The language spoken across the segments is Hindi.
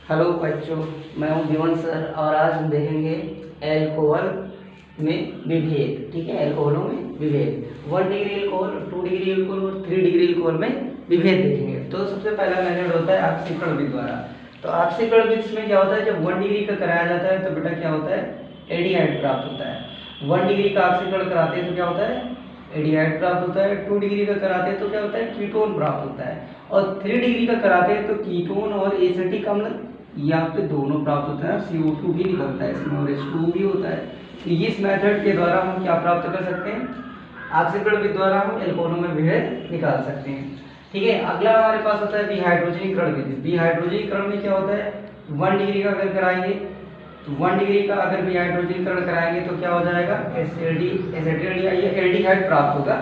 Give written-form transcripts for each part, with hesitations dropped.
हेलो बच्चों, मैं हूं जीवन सर और आज हम देखेंगे एल्कोहल में विभेद। ठीक है, एल्कोहलों में विभेद 1 डिग्री एल्कोहल, 2 डिग्री एल्कोहल और 3 डिग्री एल्कोहल में विभेद देखेंगे। तो सबसे पहला मेथड होता है ऑक्सीकरण विधि द्वारा। तो ऑक्सीकरण विधि में क्या होता है, जब 1 डिग्री का कराया जाता है तो बेटा क्या होता है, एल्डिहाइड प्राप्त होता है। 1 डिग्री का ऑक्सीकरण कराते हैं तो क्या होता है, एल्डिहाइड प्राप्त होता है। 2 डिग्री का कराते हैं तो क्या होता है, कीटोन प्राप्त होता है। और 3 डिग्री का कराते हैं तो कीटोन और एसिटिक अम्ल या पे दोनों प्राप्त होता है। CO2 भी निकलता है इसमें और H2O भी होता है। तो इस मेथड के द्वारा हम क्या प्राप्त कर सकते हैं, ऑक्सीकरण के द्वारा हम एल्कोहलों में विभेद निकाल सकते हैं। ठीक है, अगला हमारे पास होता है विहाइड्रोजनीकरण विधि। विहाइड्रोजनीकरण में क्या होता है, 1 डिग्री का अगर कराएंगे तो 1 डिग्री का अगर विहाइड्रोजनीकरण कराएंगे तो क्या हो जाएगा, एल्डिहाइड प्राप्त होगा।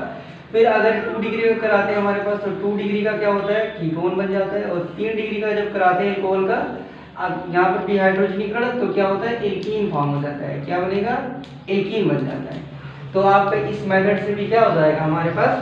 फिर अगर 2 डिग्री का कराते हैं हमारे पास तो 2 डिग्री का क्या होता है, कीटोन बन जाता है। और 3 डिग्री का जब कराते हैं एल्कोहल का, अब यहाँ पर डिहाइड्रोजनीकरण तो क्या होता है, एल्कीन फॉर्म हो जाता है। क्या बनेगा, एल्कीन बन जाता है। तो आपका इस मेथड से भी क्या हो जाएगा, हमारे पास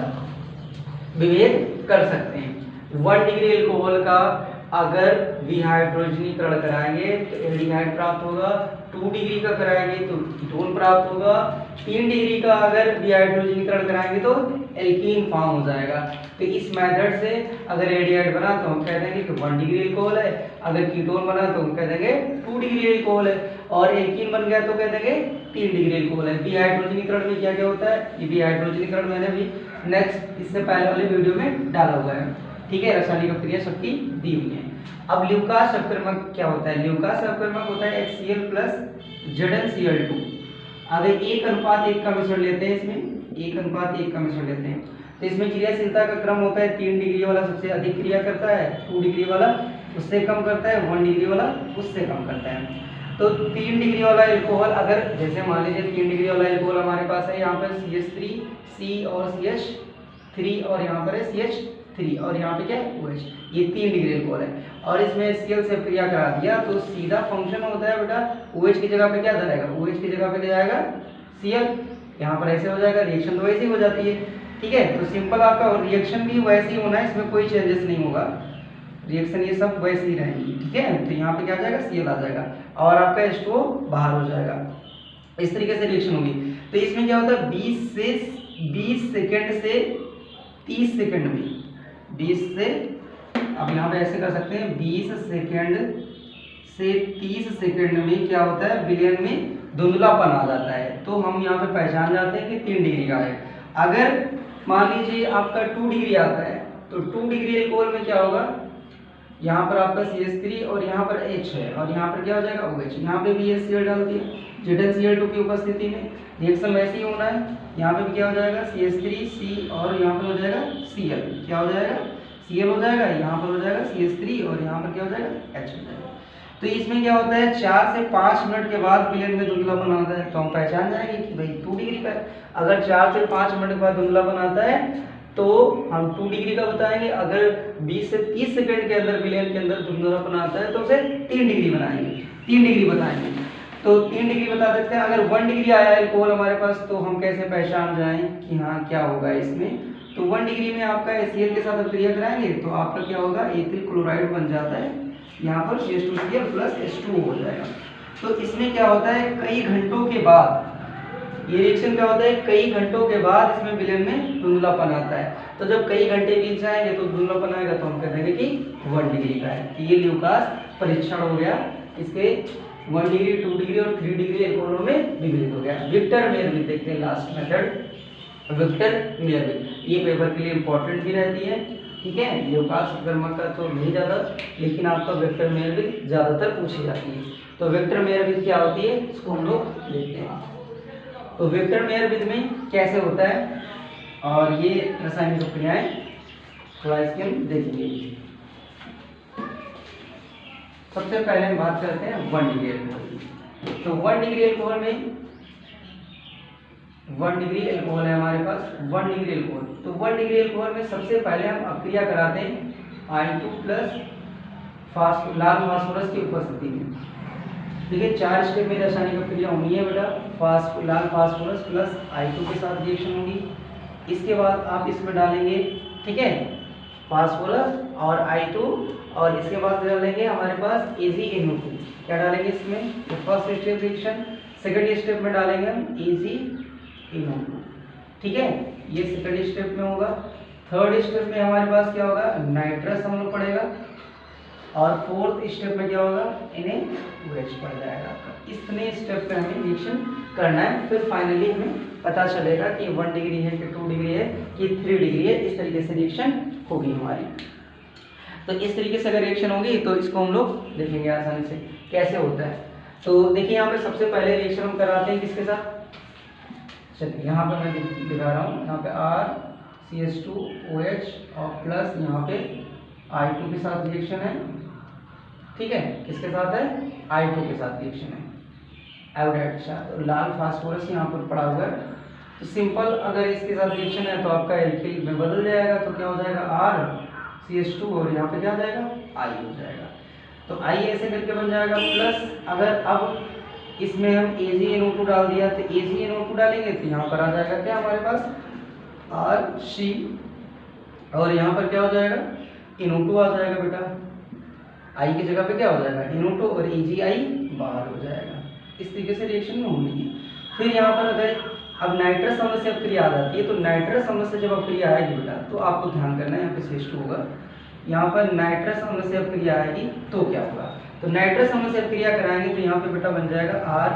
विभेद कर सकते हैं। 1 डिग्री एल्कोहल का अगर विहाइड्रोजनीकरण कराएंगे तो एल्डिहाइड प्राप्त होगा। 2 डिग्री का कराएंगे तो कीटोन प्राप्त होगा। 3 डिग्री का अगर विहाइड्रोजनीकरण कराएंगे तो एल्कीन फॉर्म हो जाएगा। तो इस मेथड से अगर एल्डिहाइड बना तो हम कह देंगे कि 1 डिग्री एल्कोहल है, अगर कीटोन बना तो हम कह देंगे 2 डिग्री एल्कोहल है, और एल्कीन बन गया तो कह देंगे 3 डिग्री एल्कोहल है। विहाइड्रोजनीकरण में क्या क्या होता है, ये विहाइड्रोजनीकरण मैंने भी नेक्स्ट इससे पहले वाले वीडियो में डाला हुआ है। ठीक है, रासायनिक अभिक्रिया सबकी दी हुई है। अब ल्यूकास अपक्रमक क्या होता है, ल्यूकास अपक्रमक होता है HCl प्लस ZnCl2। अगर 1:1 का मिश्रण लेते हैं, इसमें 1:1 का मिश्रण लेते हैं तो इसमें क्रियाशीलता का क्रम होता है, 3 डिग्री वाला सबसे अधिक क्रिया करता है, 2 डिग्री वाला उससे कम करता है, 1 डिग्री वाला उससे कम करता है। तो 3 डिग्री वाला एल्कोहल अगर जैसे मान लीजिए 3 डिग्री वाला एल्कोहल हमारे पास है, यहाँ पर CH3 C और CH3 और यहाँ पर है CH3 और यहाँ पे क्या है OH, ये 3 डिग्री एल्कोहल है। और इसमें Cl से क्रिया करा दिया तो सीधा फंक्शन होता है बेटा, OH की जगह पे क्या जाएगा, OH की जगह पे ले जाएगा Cl, यहाँ पर ऐसे हो जाएगा, रिएक्शन तो वैसे ही हो जाती है। ठीक है, तो सिंपल आपका रिएक्शन भी वैसे ही होना है, इसमें कोई चेंजेस नहीं होगा, रिएक्शन ये सब वैसे ही रहेंगी। ठीक है, तो यहाँ पे क्या आ जाएगा, Cl आ जाएगा और आपका H2O बाहर हो जाएगा। इस तरीके से रिएक्शन होगी। तो इसमें क्या होता है, 20 सेकंड से 30 सेकंड में, 20 से, अब यहाँ पे ऐसे कर सकते हैं, 20 सेकंड से 30 सेकंड में क्या होता है, विलयन में धुंधलापन आ जाता है। तो हम यहाँ पे पहचान जाते हैं कि 3 डिग्री का है। अगर मान लीजिए आपका 2 डिग्री आता है तो 2 डिग्री एल्कोहल में क्या होगा, यहाँ पर आपका CH3 और यहाँ पर H है और यहाँ पर क्या हो जाएगा OH, यहाँ पे भी ये Cl डाल दिया ZnCl2 की उपस्थिति में, रिएक्शन वैसे ही होना है। यहाँ पे भी क्या हो जाएगा, CH3 C और यहाँ पर हो जाएगा Cl, क्या हो जाएगा, Cl हो जाएगा, यहाँ पर हो जाएगा CH3 और यहाँ पर क्या हो जाएगा H हो जाएगा। तो इसमें क्या होता है, 4 से 5 मिनट के बाद विलयन में धुंधलापन आता है तो हम पहचान जाएंगे कि भाई 2 डिग्री का है। अगर 4 से 5 मिनट के बाद धुंधलापन आता है तो हम 2 डिग्री का बताएंगे। अगर 20 से 30 सेकंड के अंदर विलयन के अंदर धुंधलापन आता है तो उसे 3 डिग्री बनाएंगे, 3 डिग्री बताएंगे। तो 3 डिग्री बता सकते हैं। अगर 1 डिग्री आया एल्कोहल हमारे पास तो हम कैसे पहचान जाएं कि हाँ क्या होगा इसमें, तो 1 डिग्री में आपका HCl के साथ क्रिया कराएंगे तो आपका क्या होगा, एथिल क्लोराइड बन जाता है, यहाँ पर CH2Cl प्लस H2O हो जाएगा। तो इसमें क्या होता है, कई घंटों के बाद ये रिएक्शन क्या होता है, कई घंटों के बाद इसमें विलयन में धुंधलापन आता है। तो जब कई घंटे बीत जाएंगे तो धुंधलापन आएगा तो हम कह देंगे कि 1 डिग्री का है। तो ये ल्यूकास परीक्षण हो गया, इसके 1 डिग्री 2 डिग्री और 3 डिग्री एल्कोहलों में विभेद हो गया। विक्टर मेयर विधि देखते हैं, लास्ट मेथड विक्टर मेयर विधि, ये पेपर के लिए इंपॉर्टेंट भी रहती है। ठीक है, ल्यूकास अपक्रमक का तो नहीं ज़्यादा, लेकिन आपका विक्टर मेयर विधि ज़्यादातर पूछी जाती है। तो विक्टर मेयर विधि क्या होती है, इसको हम लोग देखते हैं। तो विक्टर मेयर विधि में कैसे होता है और ये रासायनिक प्रक्रियाएं थोड़ा इसके हम देखेंगे। सबसे पहले हम बात करते हैं 1 डिग्री एल्कोहल की। तो 1 डिग्री एल्कोहल में 1 डिग्री एल्कोहल है हमारे पास, 1 डिग्री एल्कोहल। तो 1 डिग्री एल्कोहल में सबसे पहले हम अपक्रिया कराते हैं I2 प्लस लाल फास्फोरस की उपस्थिति में। ठीक है, 4 स्टेप में रासायनिक प्रक्रिया होनी है बेटा, लाल फास्फोरस प्लस I2 के साथ रिएक्शन होगी। इसके बाद आप इसमें डालेंगे, ठीक है, फास्फोरस और I2 और इसके बाद डालेंगे हमारे पास AgNO2। क्या डालेंगे इसमें? तो first step reaction. Second step में डालेंगे हम AgNO2, ठीक है, ये सेकंड स्टेप में होगा। थर्ड स्टेप में हमारे पास क्या होगा? नाइट्रस अम्ल पड़ेगा और फोर्थ स्टेप में क्या होगा? NaOH पड़ जाएगा आपका। इतने स्टेप पे हमें रिएक्शन करना है, फिर फाइनली हमें पता चलेगा कि 1 डिग्री है कि 2 डिग्री है कि 3 डिग्री है। इस तरीके से रिएक्शन होगी हमारी। तो इस तरीके से अगर रिएक्शन होगी तो इसको हम लोग देखेंगे आसानी से कैसे होता है। तो देखिए यहाँ पे सबसे पहले रिएक्शन हम कराते हैं किसके साथ? चलिए यहाँ पे मैं दिखा रहा हूँ। यहाँ पे RCH2OH और प्लस यहाँ पे I2 के साथ रिएक्शन है, ठीक है। किसके साथ है? I2 के साथ रिएक्शन है, आयोडाइड के साथ। और लाल फास्फोरस यहाँ पर पड़ा हुआ है। तो सिंपल अगर इसके साथ रिएक्शन है तो आपका एल्किल में बदल जाएगा। तो क्या हो जाएगा? RCH2 और यहाँ पे क्या हो जाएगा? I हो जाएगा। तो I ऐसे करके बन जाएगा। प्लस अगर अब इसमें हम AgNO2 डाल दिया तो AgNO2 डालेंगे तो यहाँ पर आ जाएगा क्या हमारे पास? RC और यहाँ पर क्या हो जाएगा? NO2 आ जाएगा बेटा। I की जगह पे क्या हो जाएगा? NO2 और AgI बाहर हो जाएगा। इस तरीके से रिएक्शन में होगी। फिर यहाँ पर अगर अब नाइट्रस अम्ल से अपक्रिया आ जाती है तो नाइट्रस अम्ल से जब अपक्रिया आएगी बेटा तो आपको ध्यान करना है, यहाँ पे CH2 होगा। यहाँ पर नाइट्रस अम्ल से अपक्रिया आएगी तो क्या होगा? तो नाइट्रस अम्ल से अपक्रिया कराएंगे तो यहाँ पे बेटा बन जाएगा R।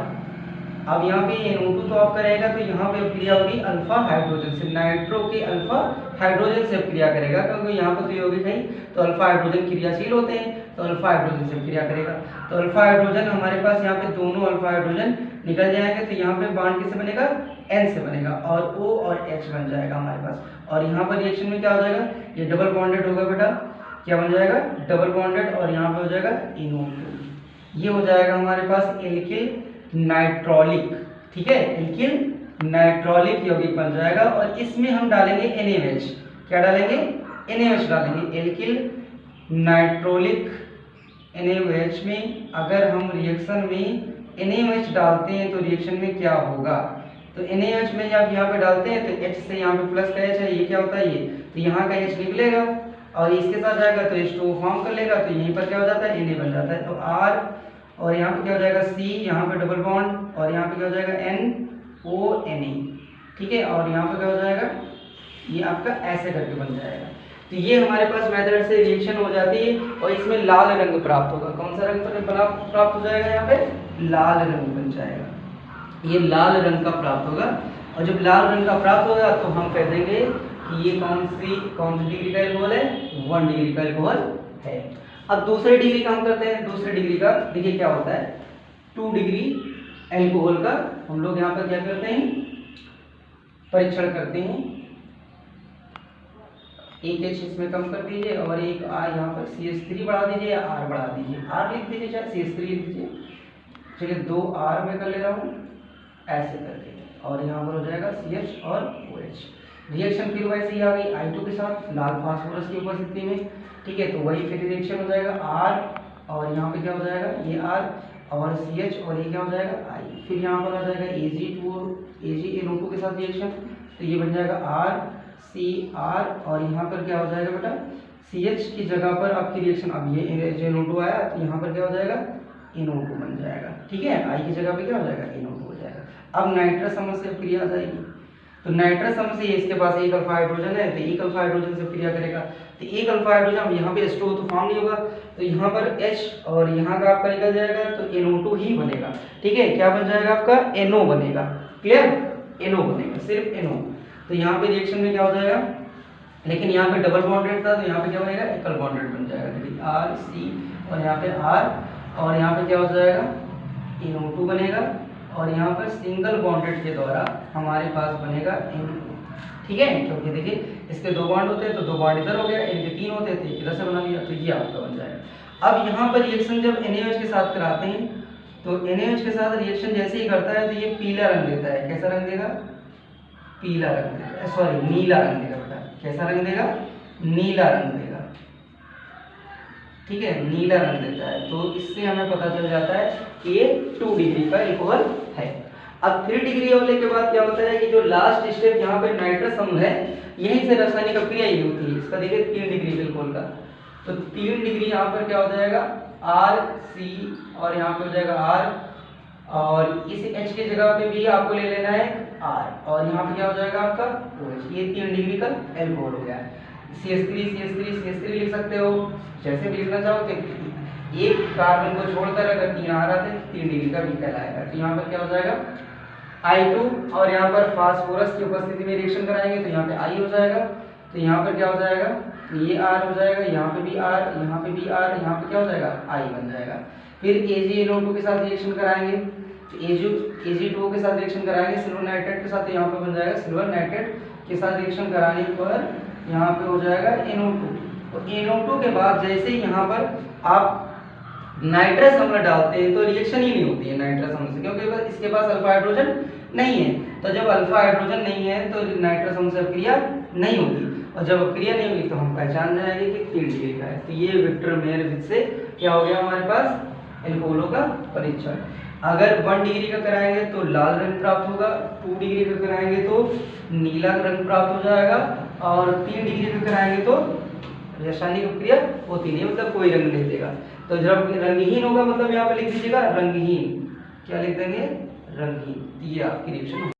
अब यहाँ पे NO2 तो आपका रहेगा तो यहाँ पे अपक्रिया होगी अल्फा हाइड्रोजन से। नाइट्रो के अल्फा हाइड्रोजन से अपक्रिया करेगा क्योंकि यहाँ पर तो यौगिक है तो अल्फा हाइड्रोजन क्रियाशील होते हैं तो अल्फा हाइड्रोजन से क्रिया करेगा। तो अल्फा हाइड्रोजन हमारे पास यहाँ पे दोनों अल्फा हाइड्रोजन निकल जाएंगे तो यहाँ पे बॉन्ड किससे बनेगा? N से बनेगा और O और H बन जाएगा हमारे पास। और यहाँ पर रिएक्शन में क्या हो जाएगा? ये डबल बॉन्डेड होगा बेटा। क्या बन जाएगा? डबल बॉन्डेड और यहाँ पे हो जाएगा NO2। ये हो जाएगा हमारे पास एल्किल नाइट्रोलिक, ठीक है, एल्किल नाइट्रोलिक यौगिक बन जाएगा। और इसमें हम डालेंगे NaOH। क्या डालेंगे? NaOH डालेंगे। एल्किल नाइट्रोलिक NaOH में अगर हम रिएक्शन में NaOH डालते हैं तो रिएक्शन में क्या होगा? तो NaOH में जब यहाँ पे डालते हैं तो H से यहाँ पे प्लस का H है, ये क्या होता है? ये तो यहाँ का H निकलेगा और इसके साथ जाएगा तो H2O फॉर्म कर लेगा तो यहीं पर क्या हो जाता है? Na बन जाता है। तो R और यहाँ पे क्या हो जाएगा? C, यहाँ पे डबल बॉन्ड और यहाँ पे क्या हो जाएगा? NO_Na, ठीक है। और यहाँ पे क्या हो जाएगा? ये आपका ऐसे करके बन जाएगा। तो ये हमारे पास मेथड से रिएक्शन हो जाती है और इसमें लाल रंग प्राप्त होगा। कौन सा रंग प्राप्त हो जाएगा? यहाँ पे लाल रंग बन जाएगा। ये लाल रंग का प्राप्त होगा और जब लाल रंग का प्राप्त होगा तो हम कह देंगे कि ये कौन सी डिग्री का एल्कोहल है? 1 डिग्री का एल्कोहल है। अब दूसरे डिग्री का हम करते हैं। दूसरे डिग्री का देखिए क्या होता है? 2 डिग्री एल्कोहल का हम लोग यहाँ पर क्या करते हैं? परीक्षण करते हैं। एक H इसमें कम कर दीजिए और एक R यहाँ पर CH3 बढ़ा दीजिए या R बढ़ा दीजिए। R लिख दीजिए चाहे CH3 लिख दीजिए। चलिए 2 R में कर ले रहा हूँ ऐसे करके और यहाँ पर हो जाएगा CH और OH। रिएक्शन फिर वैसे ही आ गई I2 के साथ लाल फास्फोरस की उपस्थिति में, ठीक है। तो वही फिर रिएक्शन हो जाएगा R और यहाँ पे क्या हो जाएगा? ये R और CH और ये क्या हो जाएगा? I। फिर यहाँ पर आ जाएगा AgNO2 के साथ रिएक्शन तो ये बन जाएगा RCR और यहाँ पर क्या हो जाएगा बेटा? CH की जगह पर आपकी रिएक्शन अब ये NO2 आया तो यहाँ पर क्या हो जाएगा? NO2 बन जाएगा, ठीक है। I की जगह पे क्या हो जाएगा? NO2 हो जाएगा। अब नाइट्रस अम्ल से क्रिया आ जाएगी तो नाइट्रस अम्ल से इसके पास एक अल्फा हाइड्रोजन है तो एक अल्फा हाइड्रोजन से क्रिया करेगा तो एक अल्फा हाइड्रोजन। अब यहाँ पे H2O तो फॉर्म नहीं होगा तो यहाँ पर H और यहाँ का आपका निकल जाएगा तो NO2 ही बनेगा, ठीक है। क्या बन जाएगा आपका? NO बनेगा। क्लियर? NO बनेगा, सिर्फ NO। तो यहाँ पे रिएक्शन में क्या हो जाएगा? लेकिन यहाँ पे डबल बॉन्डेड था तो यहाँ पे क्या बनेगा? एकल बॉन्डेड बन जाएगा। देखिए RC और यहाँ पे R और यहाँ पे क्या हो जाएगा? NO2 बनेगा और यहाँ पर सिंगल बॉन्डेड के द्वारा हमारे पास बनेगा NO2, ठीक है। क्योंकि देखिए इसके 2 बॉन्ड होते हैं तो 2 बॉन्ड इधर हो गया, इनके 3 होते हैं तो एक इधर से बना लिया तो ये आपका बन जाएगा। अब यहाँ पर रिएक्शन जब NaOH के साथ कराते हैं तो NaOH के साथ रिएक्शन जैसे ही करता है तो ये पीला रंग देता है। कैसा रंग देगा? पीला रंग देगा, सॉरी नीला रंग देगा बेटा। कैसा रंग देगा? नीला रंग देगा, ठीक है, नीला रंग देता है। तो इससे हमें पता चल जाता है कि ये 2 डिग्री का एल्कोहल है। अब 3 डिग्री होने के बाद क्या होता है कि जो लास्ट स्टेप यहाँ पे नाइट्रस अम्ल है यहीं से रासायनिक अभिक्रिया ही होती है। इसका देखिए 3 डिग्री एल्कोहल का, तो 3 डिग्री यहाँ पर क्या हो जाएगा आर सी, और यहाँ पे हो जाएगा आर, और इस H की जगह पे भी आपको ले लेना है R, और यहाँ पे क्या हो जाएगा आपका OH। ये 3 डिग्री का एल्कोहल हो गया। CH3 लिख सकते हो, जैसे भी लिखना चाहो। तो एक कार्बन को छोड़कर अगर 3 R आते हैं 3 डिग्री का भी कहलाएगा। तो यहाँ पर क्या हो जाएगा I2, और यहाँ पर फास्फोरस की उपस्थिति में रिएक्शन कराएंगे तो यहाँ पे I हो जाएगा। तो यहाँ पर क्या हो जाएगा, ये R हो जाएगा, यहाँ पे भी R, यहाँ पे भी R, यहाँ पे क्या हो जाएगा I बन जाएगा। फिर AgNO2 के साथ रिएक्शन कराएंगे, तो Ag2O के साथ रिएक्शन कराएंगे सिल्वर नाइट्रेट के साथ, तो यहाँ पे बन जाएगा सिल्वर नाइट्रेट के साथ रिएक्शन कराने पर यहाँ पे हो जाएगा NO2। तो NO2 के बाद जैसे ही यहाँ पर आप नाइट्रस अम्ल डालते हैं तो रिएक्शन ही नहीं होती है नाइट्रस अम्ल से, क्योंकि इसके पास अल्फा हाइड्रोजन नहीं है। तो जब अल्फा हाइड्रोजन नहीं है तो नाइट्रस अम्ल से अभिक्रिया नहीं होगी, और जब अभिक्रिया नहीं होगी तो हम पहचान जाएंगे कि 3 डिग्री का है। तो ये विक्टर मेयर विधि से क्या हो गया हमारे पास एल्कोहलों का परीक्षण। अगर 1 डिग्री का कराएंगे तो लाल रंग प्राप्त होगा, 2 डिग्री का कराएंगे तो नीला रंग प्राप्त हो जाएगा, और 3 डिग्री का कराएंगे तो रासायनिक अभिक्रिया होती नहीं, मतलब कोई रंग नहीं देगा। तो जब रंगहीन होगा मतलब यहाँ पे लिख दीजिएगा रंगहीन, क्या लिख देंगे रंगहीन, ये आपकी रिएक्शन